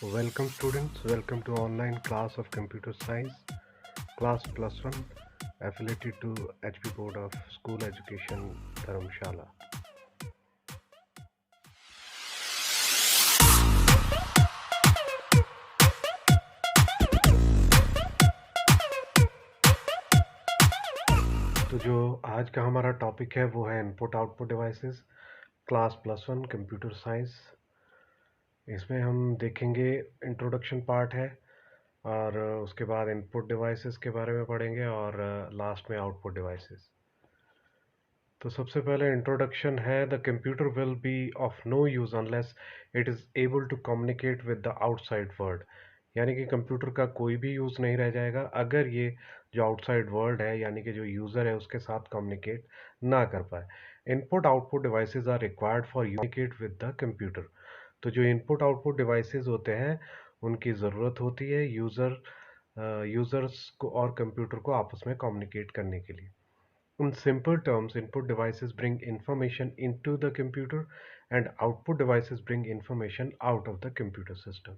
Welcome students, welcome to online class of computer science, class plus one, affiliated to HP Board of School Education, Dharamshala. तो जो आज का हमारा topic है वो है input output devices, class plus one computer science. इसमें हम देखेंगे इंट्रोडक्शन पार्ट है और उसके बाद इनपुट डिवाइसेस के बारे में पढ़ेंगे और लास्ट में आउटपुट डिवाइसेस। तो सबसे पहले इंट्रोडक्शन है, the computer will be of no use unless it is able to communicate with the outside world. यानी कि कंप्यूटर का कोई भी यूज़ नहीं रह जाएगा अगर ये जो आउटसाइड वर्ल्ड है यानी कि जो यूज़र है उसके साथ कम्युनिकेट ना कर पाए। Input output devices are required for communicate with the computer. तो जो इनपुट आउटपुट डिवाइसेस होते हैं उनकी ज़रूरत होती है यूज़र्स को और कंप्यूटर को आपस में कम्युनिकेट करने के लिए। In simple terms, input devices bring information into the computer and output devices bring information out of the computer system.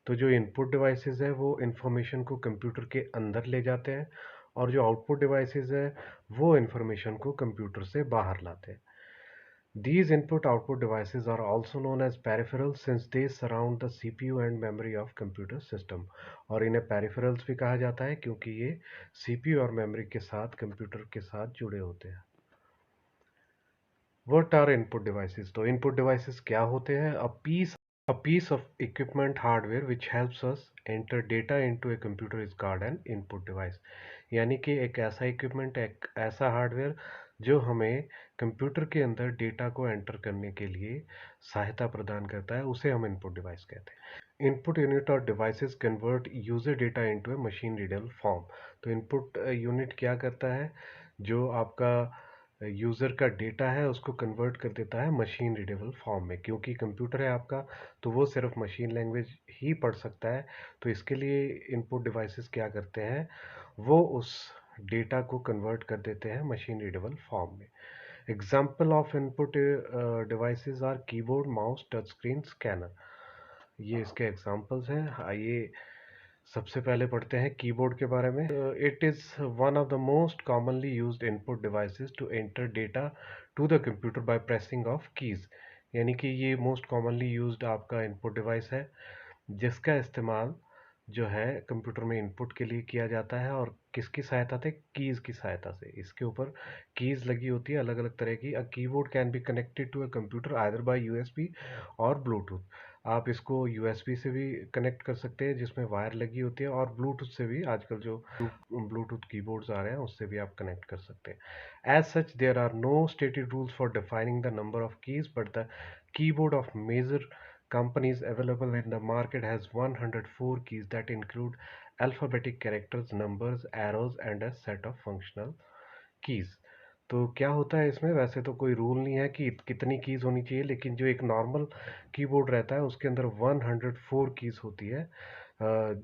तो जो इनपुट डिवाइसेस है वो इंफॉर्मेशन को कंप्यूटर के अंदर ले जाते हैं और जो आउटपुट डिवाइसेस है वो इंफॉर्मेशन को कंप्यूटर से बाहर लाते हैं। These input-output devices are also known as peripherals since they surround the CPU and memory of computer system। और इन्हें peripherals भी कहा जाता है क्योंकि ये CPU और memory के साथ कंप्यूटर के साथ जुड़े होते हैं। What are input devices? तो input devices क्या होते हैं? A piece of equipment hardware which helps us enter data into a computer is called an input device। यानी कि एक ऐसा इक्विपमेंट, एक ऐसा हार्डवेयर जो हमें कंप्यूटर के अंदर डेटा को एंटर करने के लिए सहायता प्रदान करता है, उसे हम इनपुट डिवाइस कहते हैं। इनपुट यूनिट और devices convert user data into a machine readable form. तो इनपुट यूनिट क्या करता है? जो आपका यूज़र का डेटा है उसको कन्वर्ट कर देता है मशीन रीडेबल फॉर्म में। क्योंकि कंप्यूटर है आपका तो वो सिर्फ मशीन लैंग्वेज ही पढ़ सकता है, तो इसके लिए इनपुट डिवाइसेस क्या करते हैं, वो उस डेटा को कन्वर्ट कर देते हैं मशीन रीडेबल फॉर्म में। Example of input devices are keyboard, mouse, touch screen, scanner. ये इसके एग्जाम्पल्स हैं। आइए सबसे पहले पढ़ते हैं कीबोर्ड के बारे में। It is one of the most commonly used input devices to enter data to the computer by pressing of keys. यानी कि ये मोस्ट कॉमनली यूज्ड आपका इनपुट डिवाइस है जिसका इस्तेमाल जो है कंप्यूटर में इनपुट के लिए किया जाता है। और किसकी सहायता से? कीज़ की सहायता से। इसके ऊपर कीज़ लगी होती है अलग अलग तरह की। A keyboard can be connected to a computer either by USB or Bluetooth. आप इसको यूएसबी से भी कनेक्ट कर सकते हैं जिसमें वायर लगी होती है, और ब्लूटूथ से भी आजकल जो ब्लूटूथ कीबोर्ड्स आ रहे हैं उससे भी आप कनेक्ट कर सकते हैं। As such there are no stated rules for defining the number of keys, but the keyboard of major companies available in the market has 104 keys that include alphabetic characters, numbers, arrows and a set of functional keys। तो क्या होता है इसमें? वैसे तो कोई rule नहीं है कि कितनी कीज़ होनी चाहिए, लेकिन जो एक नॉर्मल कीबोर्ड रहता है उसके अंदर 104 कीज़ होती है,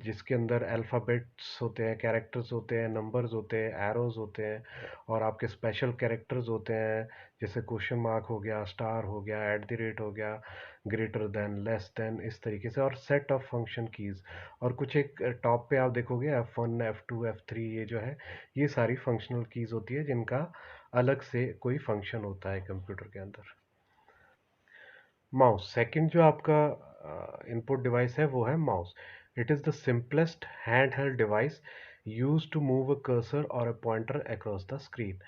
जिसके अंदर अल्फ़ाबेट्स होते हैं, कैरेक्टर्स होते हैं, नंबर्स होते हैं, एरोज़ होते हैं और आपके स्पेशल कैरेक्टर्स होते हैं जैसे क्वेश्चन मार्क हो गया, स्टार हो गया, एट द रेट हो गया, ग्रेटर देन, लेस देन, इस तरीके से, और सेट ऑफ फंक्शन कीज़। और कुछ एक टॉप पे आप देखोगे F1, F2, F3, ये जो है ये सारी फंक्शनल कीज़ होती है जिनका अलग से कोई फंक्शन होता है कंप्यूटर के अंदर। माउस सेकंड जो आपका इनपुट डिवाइस है वो है mouse. It is the simplest hand held device use to move a cursor और a pointer across the screen.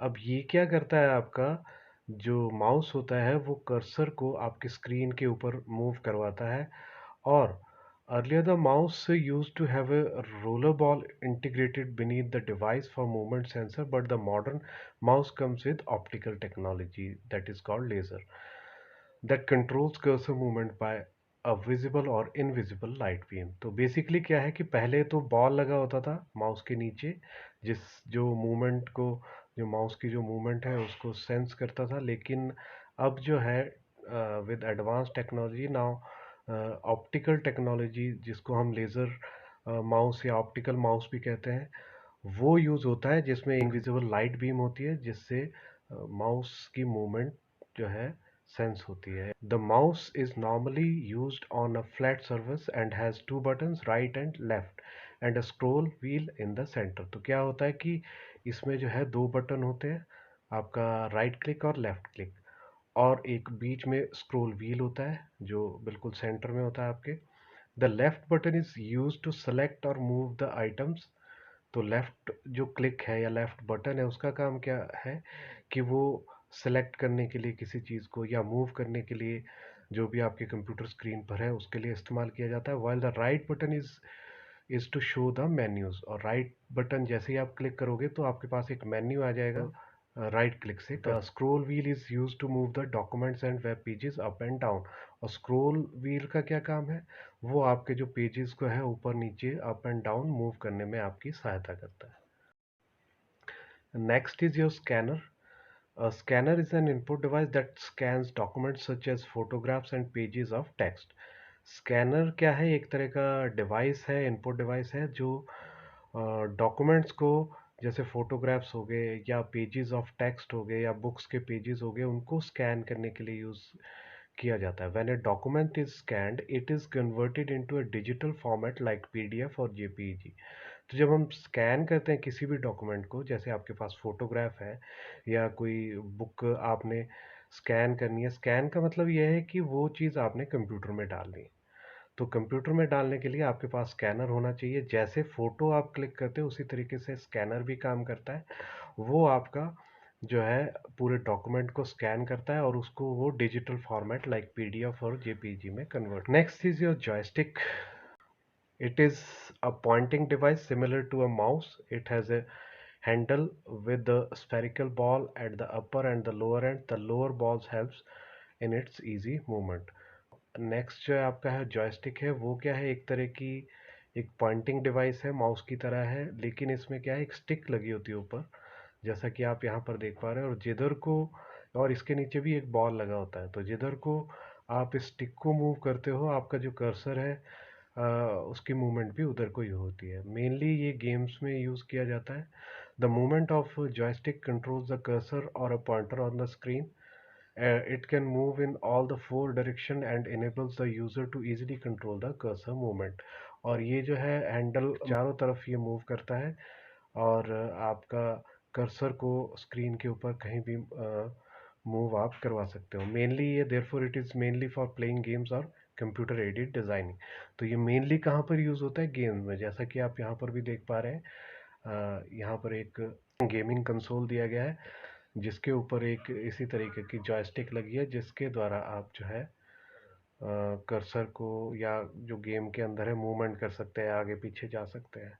अब ये क्या करता है? आपका जो माउस होता है वो कर्सर को आपकी स्क्रीन के ऊपर मूव करवाता है। और earlier the mouse used to have a roller ball integrated beneath the device for movement sensor, but the modern mouse comes with optical technology that is called laser that controls cursor movement by a visible और invisible light beam. तो basically क्या है कि पहले तो ball लगा होता था माउस के नीचे जिस जो मूवमेंट को, जो माउस की जो मूवमेंट है उसको सेंस करता था, लेकिन अब जो है with advance technology now optical technology, जिसको हम लेज़र माउस या ऑप्टिकल माउस भी कहते हैं, वो यूज़ होता है जिसमें इनविजिबल लाइट बीम होती है जिससे माउस की मूवमेंट जो है सेंस होती है। The mouse is normally used on a flat surface and has two buttons, right and left, and a scroll wheel in the centre. तो क्या होता है कि इसमें जो है दो बटन होते हैं, आपका राइट क्लिक और लेफ्ट क्लिक, और एक बीच में स्क्रॉल व्हील होता है जो बिल्कुल सेंटर में होता है आपके। The left button is use to select or move the items. तो लेफ्ट जो क्लिक है या लेफ्ट बटन है उसका काम क्या है कि वो सेलेक्ट करने के लिए किसी चीज़ को या मूव करने के लिए जो भी आपके कंप्यूटर स्क्रीन पर है उसके लिए इस्तेमाल किया जाता है। While the right button is to show the menus. और राइट बटन जैसे ही आप क्लिक करोगे तो आपके पास एक मेन्यू आ जाएगा राइट क्लिक से। The scroll wheel is use to move the documents and web pages up and down. और स्क्रॉल व्हील का क्या काम है, वो आपके जो पेजेस को है ऊपर नीचे अप एंड डाउन मूव करने में आपकी सहायता करता है। Next is your scanner. A scanner is an input device that scans documents such as photographs and pages of text. Scanner क्या है, एक तरह का डिवाइस है, इनपुट डिवाइस है जो डॉक्यूमेंट्स को, जैसे फोटोग्राफ्स हो गए या पेजेस ऑफ टेक्स्ट हो गए या बुक्स के पेजेस हो गए, उनको स्कैन करने के लिए यूज़ किया जाता है। When a document is scanned it is converted into a digital format like PDF और जेपीईजी। तो जब हम स्कैन करते हैं किसी भी डॉक्यूमेंट को, जैसे आपके पास फोटोग्राफ है या कोई बुक आपने स्कैन करनी है, स्कैन का मतलब यह है कि वो चीज़ आपने कंप्यूटर में डालनी है। तो कंप्यूटर में डालने के लिए आपके पास स्कैनर होना चाहिए। जैसे फ़ोटो आप क्लिक करते हो उसी तरीके से स्कैनर भी काम करता है। वो आपका जो है पूरे डॉक्यूमेंट को स्कैन करता है और उसको वो डिजिटल फॉर्मेट लाइक पीडीएफ और जेपीजी में convert. Next is your joystick. It is a pointing device similar to a mouse. It has a handle with the spherical ball at the upper and the lower end. The lower balls helps in its easy movement. Next जो आपका है joystick है, वो क्या है, एक तरह की एक पॉइंटिंग डिवाइस है, माउस की तरह है, लेकिन इसमें क्या है, एक स्टिक लगी होती है ऊपर, जैसा कि आप यहाँ पर देख पा रहे हैं। और जिधर को, और इसके नीचे भी एक बॉल लगा होता है, तो जिधर को आप इस स्टिक को मूव करते हो आपका जो कर्सर है उसकी मूवमेंट भी उधर को ही होती है। मेनली ये गेम्स में यूज़ किया जाता है। The movement of joystick controls the cursor और a pointer on the screen. It can move in all the four direction and enables the user to easily control the cursor movement. और ये जो है handle चारों तरफ ये move करता है और आपका कर्सर को स्क्रीन के ऊपर कहीं भी मूव आप करवा सकते हो। मेनली ये therefore it is mainly for playing games और कंप्यूटर एडेड डिज़ाइनिंग। तो ये मेनली कहाँ पर यूज़ होता है, गेम्स में, जैसा कि आप यहाँ पर भी देख पा रहे हैं। यहाँ पर एक गेमिंग कंसोल दिया गया है जिसके ऊपर एक इसी तरीके की जॉयस्टिक लगी है जिसके द्वारा आप जो है कर्सर को या जो गेम के अंदर है मूवमेंट कर सकते हैं, आगे पीछे जा सकते हैं।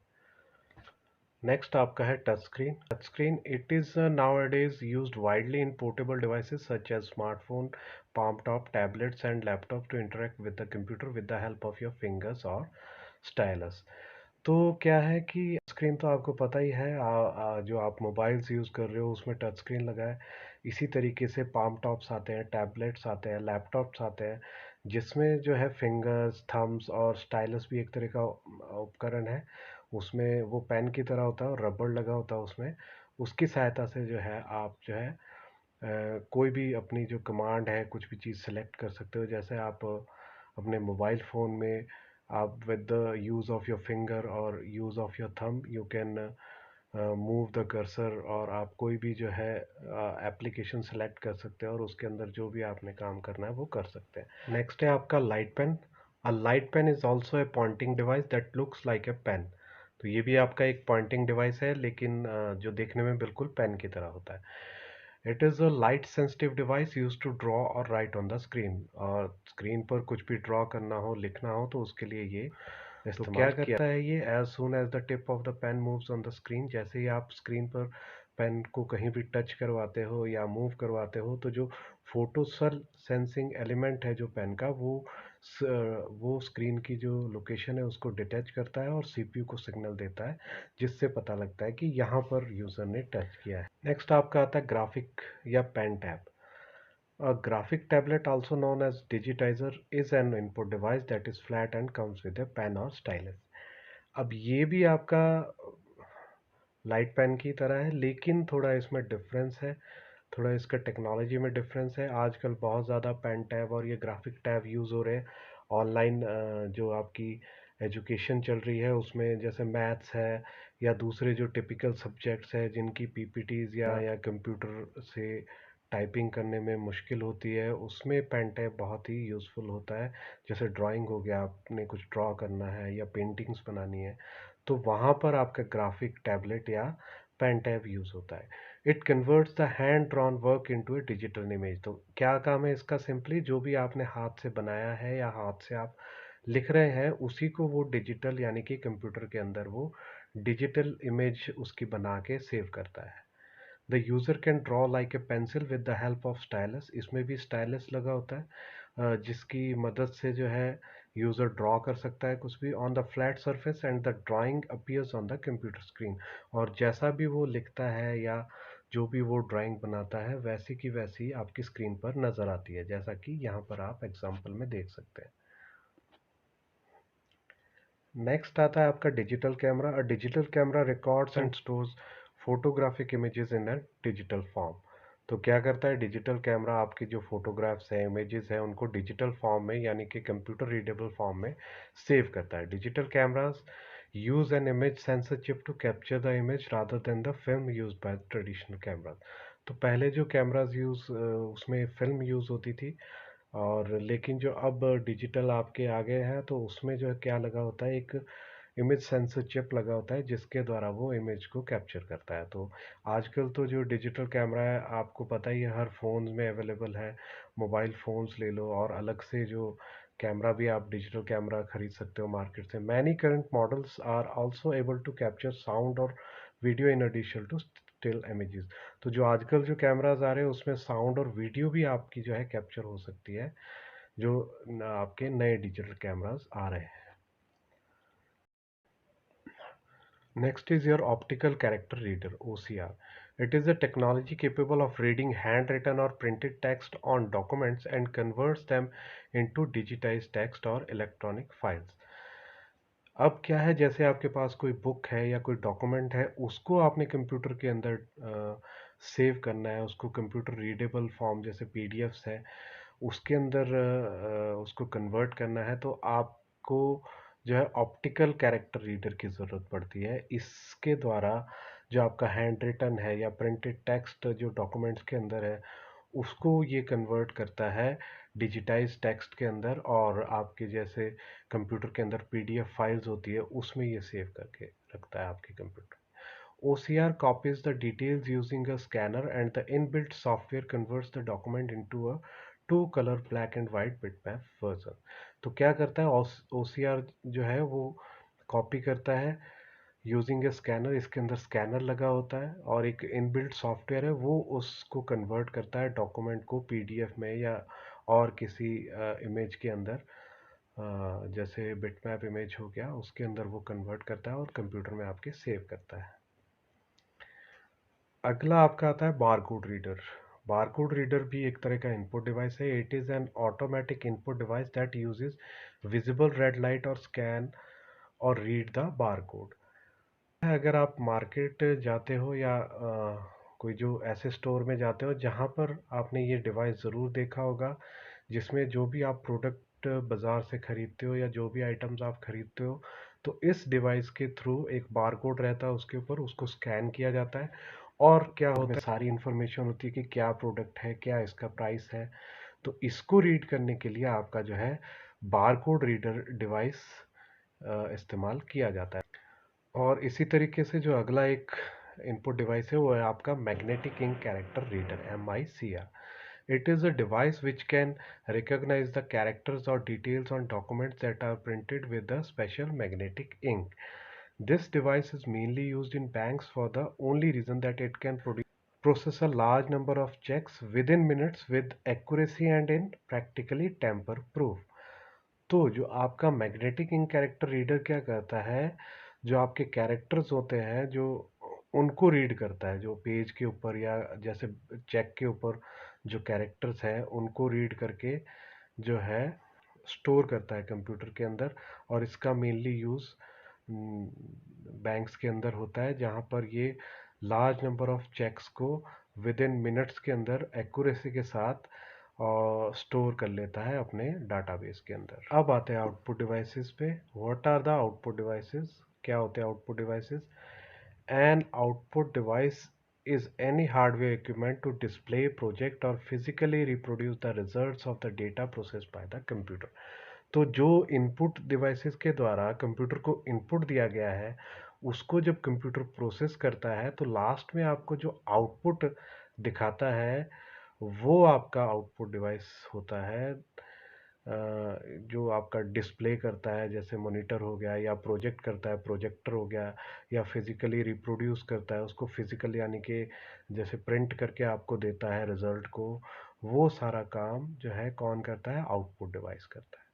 नेक्स्ट आपका है touch screen. Touch screen it is nowadays used widely in portable devices such as smartphone, palm top, tablets and laptop to interact with the computer with the help of your fingers or stylus. तो क्या है कि screen तो आपको पता ही है, जो आप मोबाइल्स यूज़ कर रहे हो उसमें टच स्क्रीन लगा है। इसी तरीके से पाम टॉप्स आते हैं, टैबलेट्स आते हैं, लैपटॉप्स आते हैं, जिसमें जो है फिंगर्स, थम्स और स्टाइलस भी एक तरह का उपकरण है। उसमें वो पेन की तरह होता है और रबड़ लगा होता है उसमें। उसकी सहायता से जो है आप जो है कोई भी अपनी जो कमांड है कुछ भी चीज़ सेलेक्ट कर सकते हो। जैसे आप अपने मोबाइल फ़ोन में आप with the use of your finger और use of your thumb you can move the cursor, और आप कोई भी जो है एप्लीकेशन सेलेक्ट कर सकते हैं और उसके अंदर जो भी आपने काम करना है वो कर सकते हैं। नेक्स्ट है आपका light pen. A light pen is also a pointing device that looks like a pen. तो ये भी आपका एक पॉइंटिंग डिवाइस है, लेकिन जो देखने में बिल्कुल पेन की तरह होता है। It is a light sensitive device use to draw or write on the screen. और स्क्रीन पर कुछ भी ड्रॉ करना हो, लिखना हो, तो उसके लिए ये तो क्या करता है ये, as soon as the tip of the pen moves on the screen, जैसे ही आप स्क्रीन पर पेन को कहीं भी टच करवाते हो या मूव करवाते हो तो जो फोटोसेल सेंसिंग एलिमेंट है जो पेन का, वो स्क्रीन की जो लोकेशन है उसको डिटेक्ट करता है और सीपीयू को सिग्नल देता है, जिससे पता लगता है कि यहाँ पर यूज़र ने टच किया है। नेक्स्ट आपका आता है ग्राफिक या pen tab. A graphic tablet, also known as digitizer, is an input device that is flat and comes with a pen or stylus. अब ये भी आपका लाइट पेन की तरह है, लेकिन थोड़ा इसमें डिफरेंस है। थोड़ा इसका टेक्नोलॉजी में डिफरेंस है। आजकल बहुत ज़्यादा पेन टैब और ये ग्राफिक टैब यूज़ हो रहे हैं ऑनलाइन। जो आपकी एजुकेशन चल रही है उसमें, जैसे मैथ्स है या दूसरे जो टिपिकल सब्जेक्ट्स है जिनकी पीपीटीज या कंप्यूटर से टाइपिंग करने में मुश्किल होती है, उसमें पेन टैब बहुत ही यूज़फुल होता है। जैसे ड्राइंग हो गया, आपने कुछ ड्रॉ करना है या पेंटिंग्स बनानी है, तो वहाँ पर आपका ग्राफिक टैबलेट या पेन टैब यूज़ होता है। It converts the hand drawn work into A digital image. तो क्या काम है इसका? सिंपली जो भी आपने हाथ से बनाया है या हाथ से आप लिख रहे हैं, उसी को वो डिजिटल यानी कि कंप्यूटर के अंदर वो डिजिटल इमेज उसकी बना के सेव करता है। The user can draw like a pencil with the help of stylus. इसमें भी स्टाइलस लगा होता है, जिसकी मदद से जो है यूज़र ड्रॉ कर सकता है कुछ भी on the flat surface and the drawing appears on the computer screen. और जैसा भी वो लिखता है या जो भी वो ड्राइंग बनाता है, वैसी की वैसी आपकी स्क्रीन पर नज़र आती है, जैसा कि यहाँ पर आप एग्जाम्पल में देख सकते हैं। नेक्स्ट आता है आपका digital camera. A digital camera records and stores photographic images in a digital form. तो क्या करता है डिजिटल कैमरा? आपकी जो फोटोग्राफ्स हैं, इमेजेस हैं, उनको डिजिटल फॉर्म में यानी कि कंप्यूटर रीडेबल फॉर्म में सेव करता है। Digital cameras use an image sensor chip to capture the image rather than the film use by traditional cameras. तो पहले जो कैमराज यूज उसमें फिल्म यूज होती थी, और लेकिन जो अब डिजिटल आपके आ गए हैं, तो उसमें जो है क्या लगा होता है, एक इमेज सेंसर चिप लगा होता है जिसके द्वारा वो इमेज को कैप्चर करता है। तो आजकल तो जो डिजिटल कैमरा है, आपको पता ही है, हर फोन में अवेलेबल है। मोबाइल फोन्स ले लो और अलग से जो कैमरा भी आप डिजिटल कैमरा खरीद सकते हो मार्केट से। Many current models are also able to capture sound और video in addition to still images. तो जो आजकल जो कैमराज आ रहे हैं उसमें साउंड और वीडियो भी आपकी जो है कैप्चर हो सकती है, जो आपके नए डिजिटल कैमरास आ रहे हैं। Next is your optical character reader, OCR. It is a technology capable of reading handwritten or printed text on documents and converts them into digitized text or electronic files. अब क्या है, जैसे आपके पास कोई book है या कोई डॉक्यूमेंट है, उसको आपने कंप्यूटर के अंदर सेव करना है, उसको कंप्यूटर रीडेबल फॉर्म जैसे पीडीएफ्स है उसके अंदर उसको कन्वर्ट करना है, तो आपको जो है ऑप्टिकल कैरेक्टर रीडर की ज़रूरत पड़ती है। इसके द्वारा जो आपका हैंड रिटन है या प्रिंटेड टेक्स्ट जो डॉक्यूमेंट्स के अंदर है, उसको ये कन्वर्ट करता है डिजिटाइज टेक्स्ट के अंदर, और आपके जैसे कंप्यूटर के अंदर पीडीएफ फाइल्स होती है उसमें ये सेव करके रखता है आपके computer. OCR copies the details using a scanner and the inbuilt software converts the document into a two color black and white bitmap version। तो क्या करता है OCR जो है वो कॉपी करता है यूजिंग ए स्कैनर। इसके अंदर स्कैनर लगा होता है और एक इनबिल्ट सॉफ्टवेयर है, वो उसको कन्वर्ट करता है डॉक्यूमेंट को पीडीएफ में या और किसी इमेज के अंदर, जैसे बिटमैप इमेज हो गया, उसके अंदर वो कन्वर्ट करता है और कंप्यूटर में आपके सेव करता है। अगला आपका आता है बारकोड रीडर। बारकोड रीडर भी एक तरह का इनपुट डिवाइस है। It is an automatic input device that uses visible red light और स्कैन और रीड द बारकोड। अगर आप मार्केट जाते हो या कोई जो ऐसे स्टोर में जाते हो जहाँ पर आपने ये डिवाइस ज़रूर देखा होगा, जिसमें जो भी आप प्रोडक्ट बाज़ार से ख़रीदते हो या जो भी आइटम्स आप ख़रीदते हो, तो इस डिवाइस के थ्रू एक बारकोड रहता है, उसके ऊपर उसको स्कैन किया जाता है और क्या होता है, सारी इन्फॉर्मेशन होती है कि क्या प्रोडक्ट है, क्या इसका प्राइस है। तो इसको रीड करने के लिए आपका जो है बारकोड रीडर डिवाइस इस्तेमाल किया जाता है। और इसी तरीके से जो अगला एक इनपुट डिवाइस है वो है आपका magnetic ink character reader, MICR। It is a device which can recognize the characters or details on documents that are printed with a special magnetic ink. This device is mainly used in banks for the only reason that it can process a large number of checks within minutes with accuracy and in practically tamper proof। तो जो आपका magnetic ink character reader क्या करता है, जो आपके characters होते हैं जो उनको रीड करता है, जो पेज के ऊपर या जैसे चेक के ऊपर जो कैरेक्टर्स हैं उनको रीड करके जो है स्टोर करता है कंप्यूटर के अंदर। और इसका मेनली यूज़ बैंक्स के अंदर होता है, जहाँ पर ये लार्ज नंबर ऑफ चेक्स को विद इन मिनट्स के अंदर एक्यूरेसी के साथ स्टोर कर लेता है अपने डाटाबेस के अंदर। अब आते हैं आउटपुट डिवाइसेस पे। What are the output devices? क्या होते हैं output devices? An output device is any hardware equipment to display, project or physically reproduce the results of the data processed by the computer। तो जो input devices के द्वारा computer को input दिया गया है उसको जब कंप्यूटर प्रोसेस करता है तो लास्ट में आपको जो आउटपुट दिखाता है वो आपका आउटपुट डिवाइस होता है। जो आपका डिस्प्ले करता है जैसे मॉनिटर हो गया, या प्रोजेक्ट करता है प्रोजेक्टर हो गया, या फिजिकली रिप्रोड्यूस करता है उसको फिजिकल यानी कि जैसे प्रिंट करके आपको देता है रिजल्ट को, वो सारा काम जो है कौन करता है? आउटपुट डिवाइस करता है।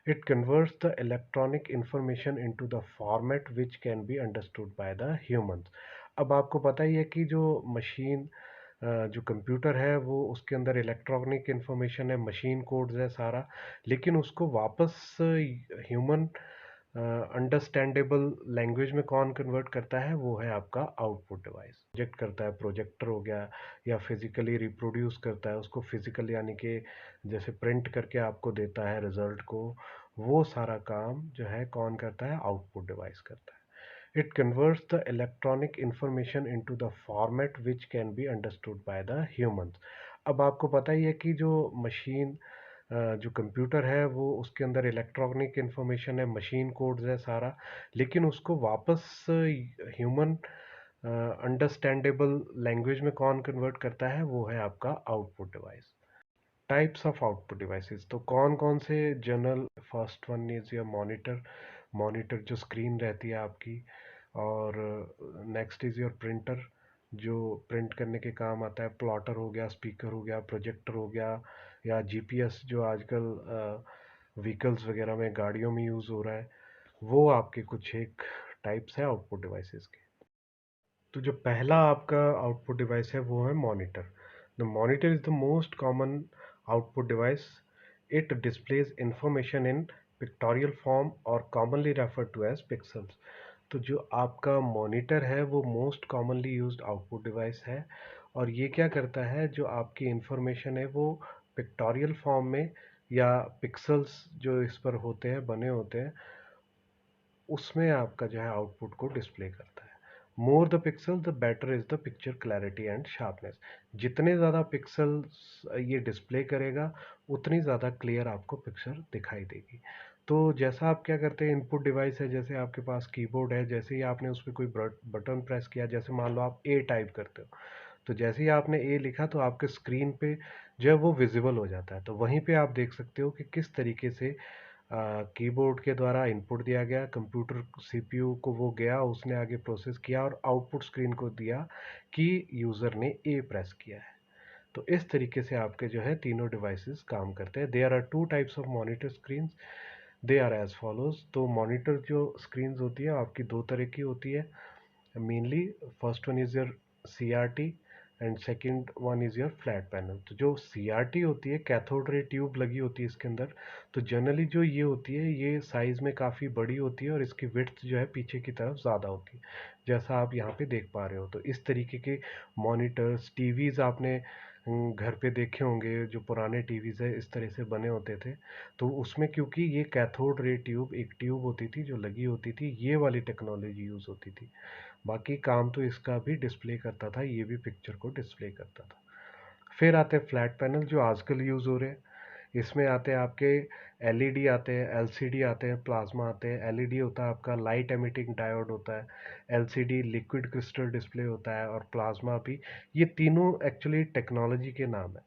It converts the electronic information into the format which can be understood by the humans। अब आपको पता ही है कि जो मशीन जो कंप्यूटर है वो उसके अंदर इलेक्ट्रॉनिक इंफॉर्मेशन है, मशीन कोड्स है सारा, लेकिन उसको वापस ह्यूमन अंडरस्टैंडेबल लैंग्वेज में कौन कन्वर्ट करता है? वो है आपका आउटपुट डिवाइस। प्रोजेक्ट करता है प्रोजेक्टर हो गया, या फिजिकली रिप्रोड्यूस करता है उसको फिजिकल यानी कि जैसे प्रिंट करके आपको देता है रिजल्ट को, वो सारा काम जो है कौन करता है? आउटपुट डिवाइस करता है। It converts the electronic information into the format which can be understood by the humans। अब आपको पता ही है कि जो मशीन जो कंप्यूटर है वो उसके अंदर इलेक्ट्रॉनिक इंफॉर्मेशन है, मशीन कोड्स है सारा, लेकिन उसको वापस ह्यूमन अंडरस्टैंडेबल लैंग्वेज में कौन कन्वर्ट करता है? वो है आपका output device. Types of output devices तो कौन कौन से? General, first one is your monitor. Monitor जो स्क्रीन रहती है आपकी। और नेक्स्ट इज योर प्रिंटर जो प्रिंट करने के काम आता है। प्लॉटर हो गया, स्पीकर हो गया, प्रोजेक्टर हो गया, या जीपीएस जो आजकल व्हीकल्स वगैरह में गाड़ियों में यूज़ हो रहा है। वो आपके कुछ एक टाइप्स है आउटपुट डिवाइसेस के। तो जो पहला आपका आउटपुट डिवाइस है वो है monitor. The monitor is the most common output device. It displays information in pictorial form और commonly referred to as pixels. तो जो आपका मॉनिटर है वो most commonly used output device है, और ये क्या करता है? जो आपकी इंफॉर्मेशन है वो पिक्टोरियल फॉर्म में, या पिक्सल्स जो इस पर होते हैं, बने होते हैं, उसमें आपका जो है आउटपुट को डिस्प्ले करता है। More the pixel the better is the picture clarity and sharpness. जितने ज़्यादा पिक्सल्स ये डिस्प्ले करेगा उतनी ज़्यादा क्लियर आपको पिक्चर दिखाई देगी। तो जैसा आप क्या करते हैं, इनपुट डिवाइस है, जैसे आपके पास कीबोर्ड है, जैसे ही आपने उस पर कोई बटन प्रेस किया, जैसे मान लो आप ए टाइप करते हो, तो जैसे ही आपने ए लिखा तो आपके स्क्रीन पे जो है वो विजिबल हो जाता है। तो वहीं पे आप देख सकते हो कि किस तरीके से कीबोर्ड के द्वारा इनपुट दिया गया, कंप्यूटर सीपीयू को वो गया, उसने आगे प्रोसेस किया और आउटपुट स्क्रीन को दिया कि यूज़र ने ए प्रेस किया है। तो इस तरीके से आपके जो है तीनों डिवाइसेस काम करते हैं। There are two types of monitor screen. They are as follows. तो मॉनिटर जो स्क्रीन होती है आपकी दो तरह की होती है mainly. First one is your CRT and second one is your flat panel. तो जो सीआरटी होती है, कैथोड रे ट्यूब लगी होती है इसके अंदर। तो जनरली जो ये होती है ये साइज में काफ़ी बड़ी होती है और इसकी विड्थ जो है पीछे की तरफ ज़्यादा होती है, जैसा आप यहाँ पे देख पा रहे हो। तो इस तरीके के मॉनिटर्स, टीवीज़ आपने घर पे देखे होंगे, जो पुराने टीवीज़ है इस तरह से बने होते थे। तो उसमें क्योंकि ये कैथोड रे ट्यूब, एक ट्यूब होती थी जो लगी होती थी, ये वाली टेक्नोलॉजी यूज़ होती थी। बाकी काम तो इसका भी डिस्प्ले करता था, ये भी पिक्चर को डिस्प्ले करता था। फिर आते हैं फ्लैट पैनल जो आजकल यूज़ हो रहे हैं। इसमें आते हैं आपके एलईडी आते हैं, एलसीडी आते हैं, प्लाज्मा आते हैं। एलईडी होता है आपका लाइट एमिटिंग डायोड होता है, एलसीडी लिक्विड क्रिस्टल डिस्प्ले होता है, और प्लाज्मा भी। ये तीनों एक्चुअली टेक्नोलॉजी के नाम है।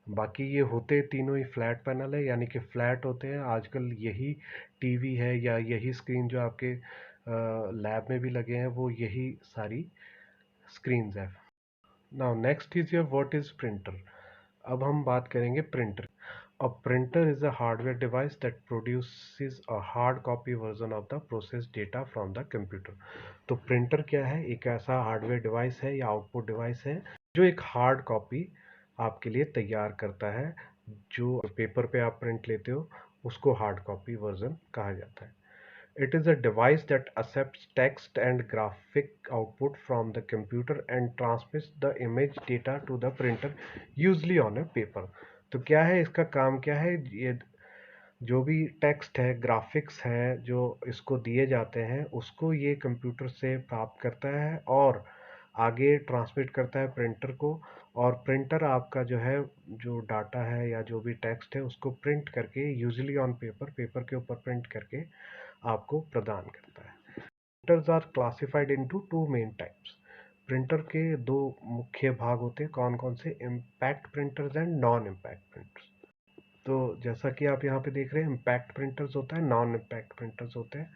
बाकी ये होते तीनों ही फ्लैट पैनल है, यानी कि फ्लैट होते हैं। आजकल यही टीवी है या यही स्क्रीन जो आपके लैब में भी लगे हैं वो यही सारी स्क्रीन्स है। Now next is your what is printer. अब हम बात करेंगे printer. A printer is a hardware device that produces a hard copy version of the processed data from the computer। तो प्रिंटर क्या है? एक ऐसा हार्डवेयर डिवाइस है या आउटपुट डिवाइस है जो एक हार्ड कॉपी आपके लिए तैयार करता है। जो पेपर पे आप प्रिंट लेते हो उसको हार्ड कॉपी वर्जन कहा जाता है। It is a device that accepts text and graphic output from the computer and transmits the image data to the printer, usually on a paper. तो क्या है इसका काम, क्या है ये जो भी टेक्स्ट है, ग्राफिक्स हैं जो इसको दिए जाते हैं, उसको ये कंप्यूटर से प्राप्त करता है और आगे ट्रांसमिट करता है प्रिंटर को। और प्रिंटर आपका जो है, जो डाटा है या जो भी टेक्स्ट है उसको प्रिंट करके, यूजुअली ऑन पेपर, पेपर के ऊपर प्रिंट करके आपको प्रदान करता है। Printers are classified into two main types. Printer के दो मुख्य भाग होते हैं, कौन कौन से? Impact printers and non impact printers. तो जैसा कि आप यहाँ पे देख रहे हैं, इम्पैक्ट प्रिंटर्स होता है, नॉन इम्पैक्ट प्रिंटर्स होते हैं।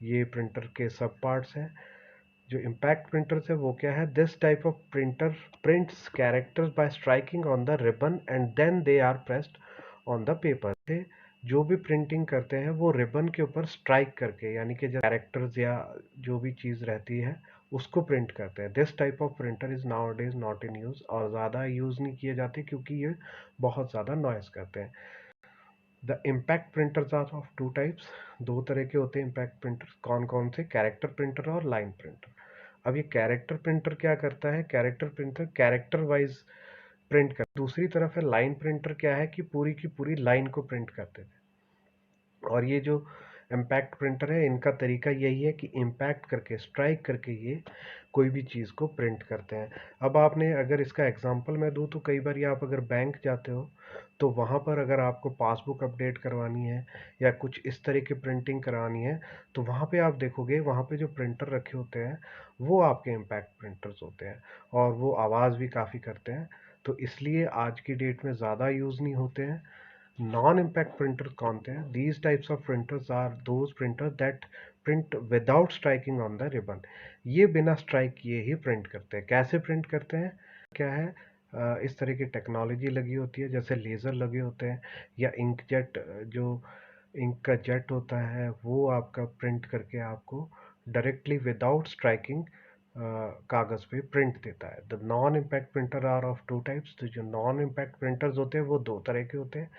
ये प्रिंटर के सब पार्ट्स हैं। जो इम्पैक्ट प्रिंटर्स है वो क्या है? This type of printer prints characters by striking on the ribbon and then they are pressed on the paper. जो भी प्रिंटिंग करते हैं वो रिबन के ऊपर स्ट्राइक करके, यानी कि जो कैरेक्टर्स या जो भी चीज़ रहती है उसको प्रिंट करते हैं। This type of printer is now days not in use, और ज़्यादा यूज़ नहीं किए जाते क्योंकि ये बहुत ज़्यादा नॉइस करते हैं। The impact printers are of two types. दो तरह के होते हैं इम्पैक्ट प्रिंटर। कौन कौन से? कैरेक्टर प्रिंटर और लाइन प्रिंटर। अब ये कैरेक्टर प्रिंटर क्या करता है? Character printer character wise print कर। दूसरी तरफ है लाइन प्रिंटर, क्या है कि पूरी की पूरी लाइन को प्रिंट करते थे। और ये जो इम्पैक्ट प्रिंटर है, इनका तरीका यही है कि इम्पैक्ट करके, स्ट्राइक करके ये कोई भी चीज़ को प्रिंट करते हैं। अब आपने, अगर इसका एग्जांपल मैं दूं, तो कई बार ये आप अगर बैंक जाते हो तो वहाँ पर अगर आपको पासबुक अपडेट करवानी है या कुछ इस तरह की प्रिंटिंग करानी है, तो वहाँ पे आप देखोगे, वहाँ पे जो प्रिंटर रखे होते हैं वो आपके इम्पैक्ट प्रिंटर्स होते हैं, और वो आवाज़ भी काफ़ी करते हैं, तो इसलिए आज की डेट में ज़्यादा यूज़ नहीं होते हैं। नॉन इम्पैक्ट प्रिंटर्स कौन थे? These types of printers are those printer that print without striking on the ribbon. ये बिना स्ट्राइक किए ही प्रिंट करते हैं। कैसे प्रिंट करते हैं? क्या है, इस तरह की टेक्नोलॉजी लगी होती है, जैसे लेज़र लगे होते हैं या इंकजेट, जो इंक का जेट होता है वो आपका प्रिंट करके आपको डायरेक्टली विदाउट स्ट्राइकिंग कागज़ पे प्रिंट देता है। The non impact printer are of two types. तो जो नॉन इम्पैक्ट प्रिंटर्स होते हैं वो दो तरह के होते हैं,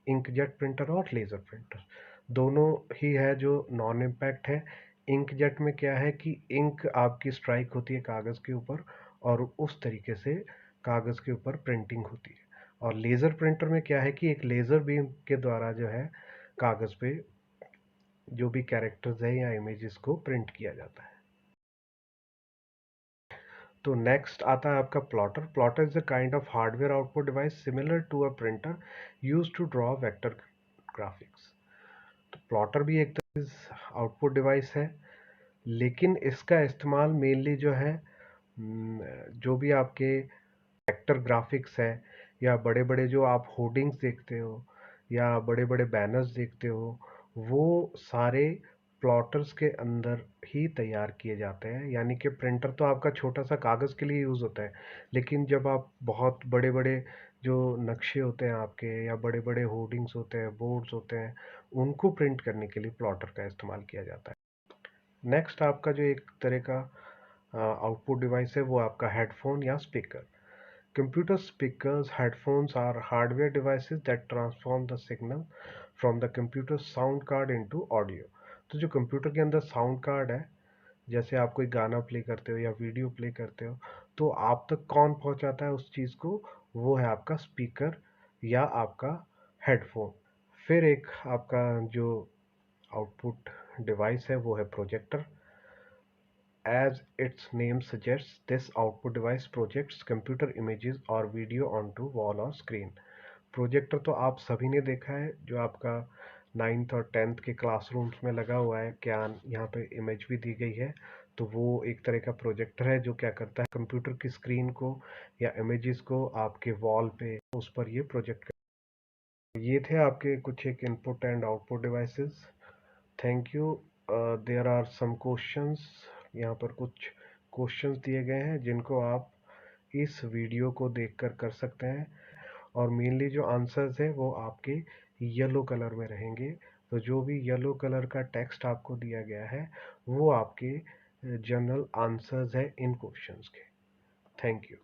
इंकजेट प्रिंटर और लेज़र प्रिंटर। दोनों ही है जो नॉन इम्पैक्ट है। इंकजेट में क्या है कि इंक आपकी स्ट्राइक होती है कागज़ के ऊपर और उस तरीके से कागज़ के ऊपर प्रिंटिंग होती है। और लेज़र प्रिंटर में क्या है कि एक लेज़र बीम के द्वारा जो है कागज़ पे जो भी कैरेक्टर्स है या इमेजेस को प्रिंट किया जाता है। तो नेक्स्ट आता है आपका plotter. Plotter is a kind of hardware output device similar to a printer used to draw vector graphics. तो प्लॉटर भी एक आउटपुट डिवाइस है, लेकिन इसका इस्तेमाल मेनली जो है, जो भी आपके वेक्टर ग्राफिक्स है या बड़े बड़े जो आप होर्डिंग्स देखते हो या बड़े बड़े बैनर्स देखते हो, वो सारे प्लॉटर्स के अंदर ही तैयार किए जाते हैं। यानी कि प्रिंटर तो आपका छोटा सा कागज़ के लिए यूज़ होता है, लेकिन जब आप बहुत बड़े बड़े जो नक्शे होते हैं आपके या बड़े बड़े होर्डिंग्स होते हैं, बोर्ड्स होते हैं, उनको प्रिंट करने के लिए प्लॉटर का इस्तेमाल किया जाता है। नेक्स्ट आपका जो एक तरह का आउटपुट डिवाइस है वो आपका हेडफोन या speaker. Computer speakers, headphones are hardware devices that transform the signal from the computer sound card into audio। तो जो कंप्यूटर के अंदर साउंड कार्ड है, जैसे आप कोई गाना प्ले करते हो या वीडियो प्ले करते हो, तो आप तक कौन पहुंचाता है उस चीज़ को? वो है आपका स्पीकर या आपका हेडफोन। फिर एक आपका जो आउटपुट डिवाइस है वो है projector. As its name suggests, this output device projects computer images or video onto wall or screen। Projector तो आप सभी ने देखा है, जो आपका 9th और 10th के क्लासरूम्स में लगा हुआ है, क्या यहाँ पे इमेज भी दी गई है, तो वो एक तरह का प्रोजेक्टर है जो क्या करता है, कंप्यूटर की स्क्रीन को या इमेजेस को आपके वॉल पे, उस पर ये प्रोजेक्ट कर। ये थे आपके कुछ एक input and output devices. Thank you. There are some questions. यहाँ पर कुछ क्वेश्चंस दिए गए हैं जिनको आप इस वीडियो को देखकर कर सकते हैं, और मेनली जो आंसर्स हैं वो आपके येलो कलर में रहेंगे। तो जो भी येलो कलर का टेक्स्ट आपको दिया गया है वो आपके जनरल आंसर्स है इन क्वेश्चंस के। Thank you.